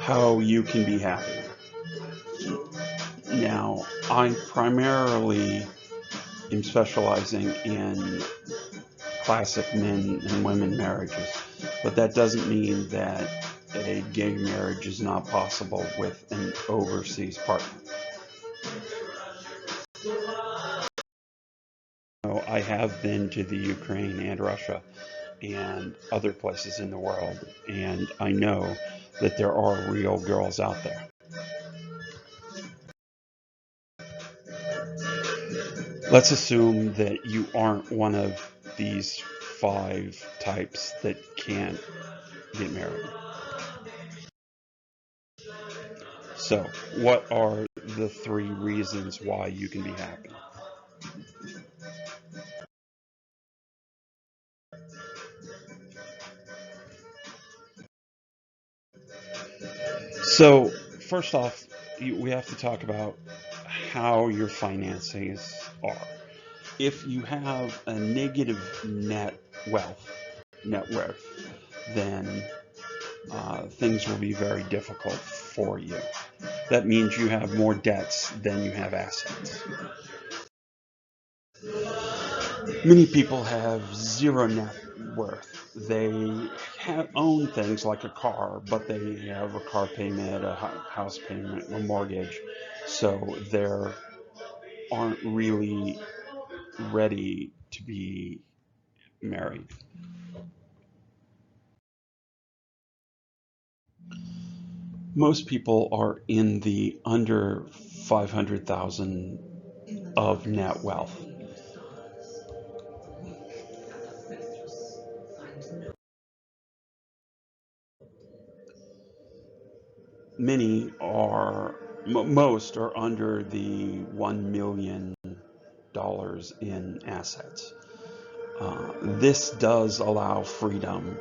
how you can be happy. Now, I primarily am specializing in classic men and women marriages, but that doesn't mean that a gay marriage is not possible with an overseas partner. I have been to the Ukraine and Russia and other places in the world, and I know that there are real girls out there. Let's assume that you aren't one of these 5 types that can't get married. So, what are the 3 reasons why you can be happy? So, first off, we have to talk about how your finances are. If you have a negative net worth, then things will be very difficult for you. That means you have more debts than you have assets. Many people have zero net worth. They own things like a car, but they have a car payment, a house payment, a mortgage, so they aren't really ready to be married. Most people are in the under 500,000 of net wealth. Most are under the $1 million in assets. This does allow freedom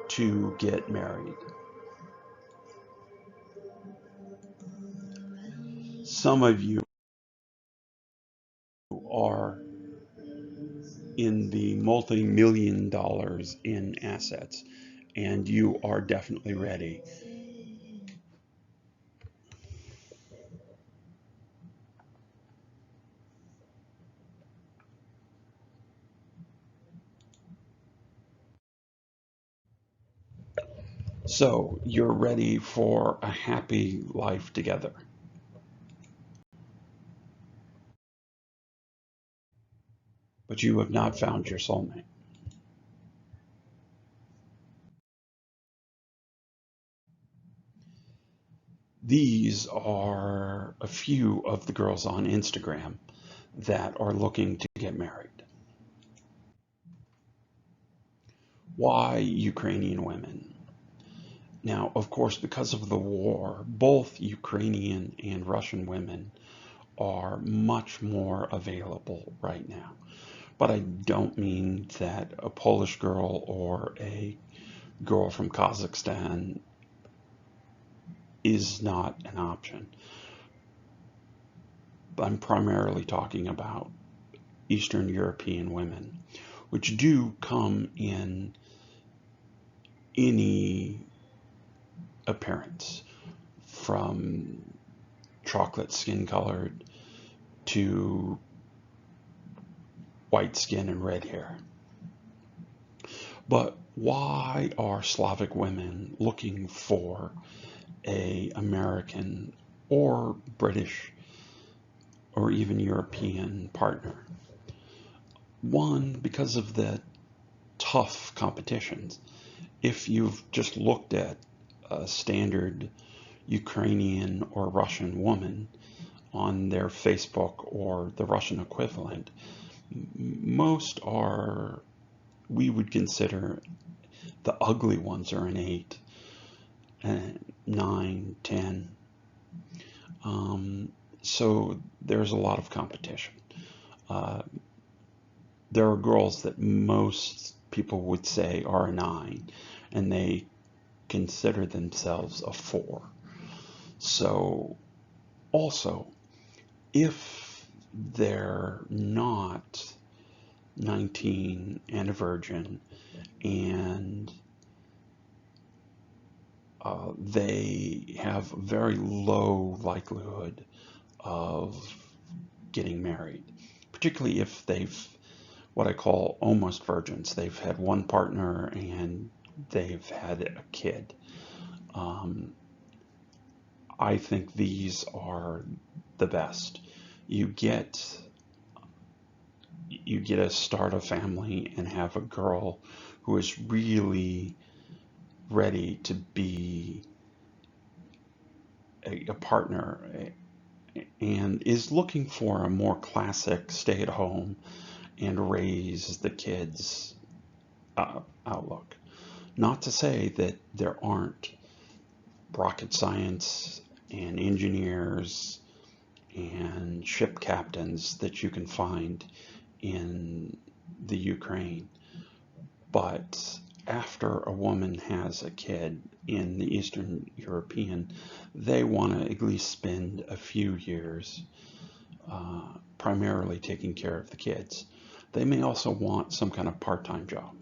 to get married. Some of you are in the multi-million dollars in assets, and you are definitely ready. So you're ready for a happy life together. But you have not found your soulmate. These are a few of the girls on Instagram that are looking to get married. Why Ukrainian women? Now, of course, because of the war, both Ukrainian and Russian women are much more available right now. But I don't mean that a Polish girl or a girl from Kazakhstan is not an option. I'm primarily talking about Eastern European women, which do come in any appearance, from chocolate skin colored to white skin and red hair. But why are Slavic women looking for a American or British or even European partner? One, because of the tough competitions. If you've just looked at a standard Ukrainian or Russian woman on their Facebook or the Russian equivalent, most are, we would consider the ugly ones are an 8, 9, 10. So there's a lot of competition. There are girls that most people would say are a 9, and they consider themselves a 4. So also, if they're not 19 and a virgin and they have very low likelihood of getting married, particularly if they've what I call almost virgins. They've had one partner and they've had a kid. Um, I think these are the best. You get you get to start a family and have a girl who is really ready to be a partner and is looking for a more classic stay at home and raise the kids outlook. Not to say that there aren't rocket science and engineers and ship captains that you can find in the Ukraine, but after a woman has a kid in the Eastern European, they want to at least spend a few years primarily taking care of the kids. They may also want some kind of part-time job.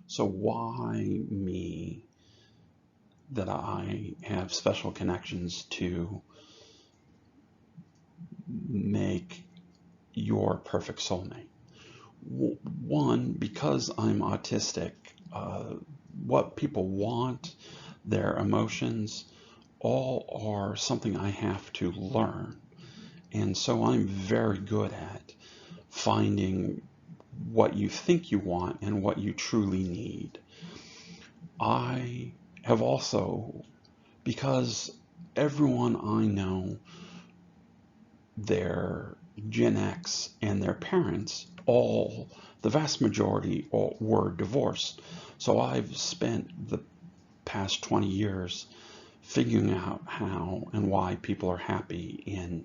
So why me that I have special connections to make your perfect soulmate? One, because I'm autistic, what people want, their emotions, all are something I have to learn. And so I'm very good at finding what you think you want and what you truly need. I have also, because everyone I know, their Gen X and their parents, all, the vast majority all were divorced. So I've spent the past 20 years figuring out how and why people are happy in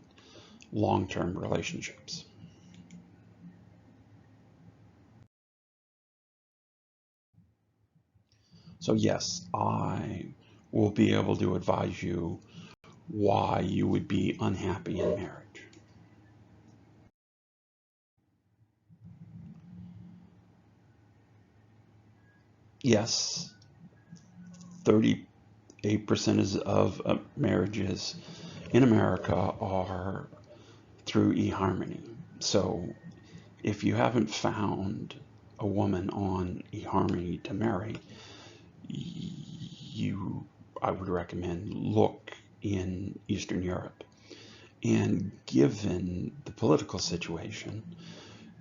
long-term relationships. So yes, I will be able to advise you why you would be unhappy in marriage. Yes, 38% of marriages in America are through eHarmony. So if you haven't found a woman on eHarmony to marry, you, I would recommend look in Eastern Europe. And given the political situation,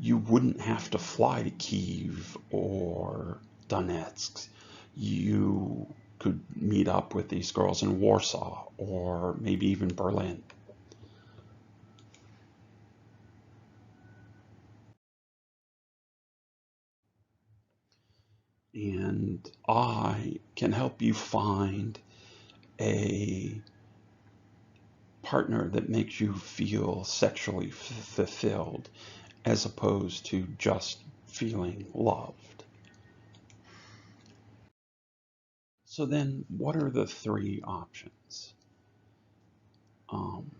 you wouldn't have to fly to Kyiv or Donetsk. You could meet up with these girls in Warsaw or maybe even Berlin. And I can help you find a partner that makes you feel sexually fulfilled as opposed to just feeling loved. So then what are the three options? Um,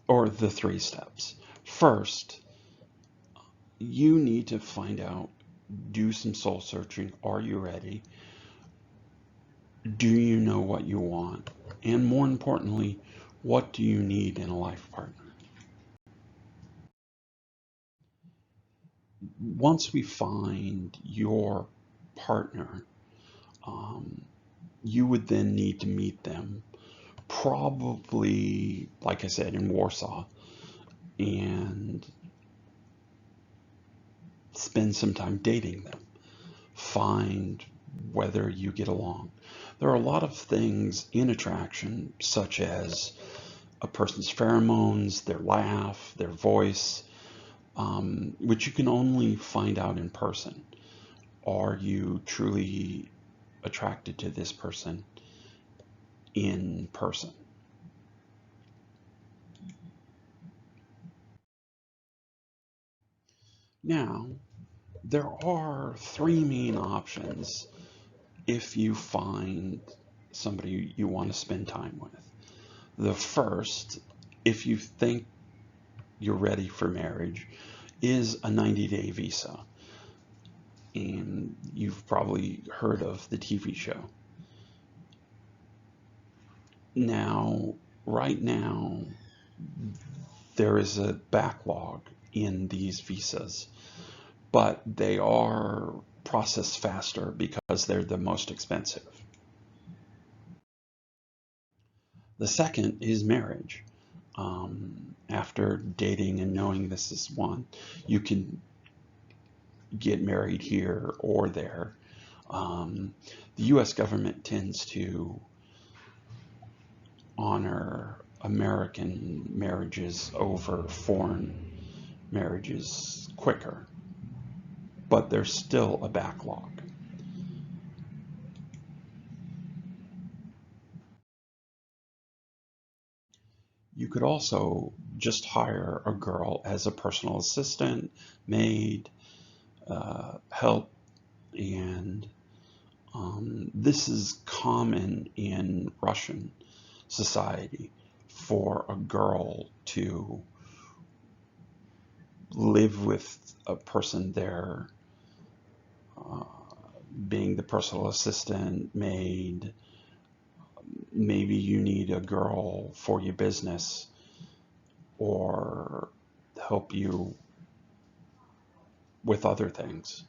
or the three steps. First, you need to find out, do some soul searching. Are you ready? Do you know what you want? And more importantly, what do you need in a life partner? Once we find your partner, um, you would then need to meet them, probably, like I said, in Warsaw, and spend some time dating them. Find whether you get along. There are a lot of things in attraction, such as a person's pheromones, their laugh, their voice, which you can only find out in person. Are you truly attracted to this person in person? Now, there are three main options if you find somebody you want to spend time with. The first, if you think you're ready for marriage, is a 90-day visa. And you've probably heard of the TV show. Now, right now, there is a backlog in these visas, but they are processed faster because they're the most expensive. The second is marriage. After dating and knowing this is one, you can get married here or there. The US government tends to honor American marriages over foreign marriages quicker, but there's still a backlog. You could also just hire a girl as a personal assistant, maid, help, and this is common in Russian society for a girl to live with a person there, being the personal assistant, maid. Maybe you need a girl for your business or help you with other things.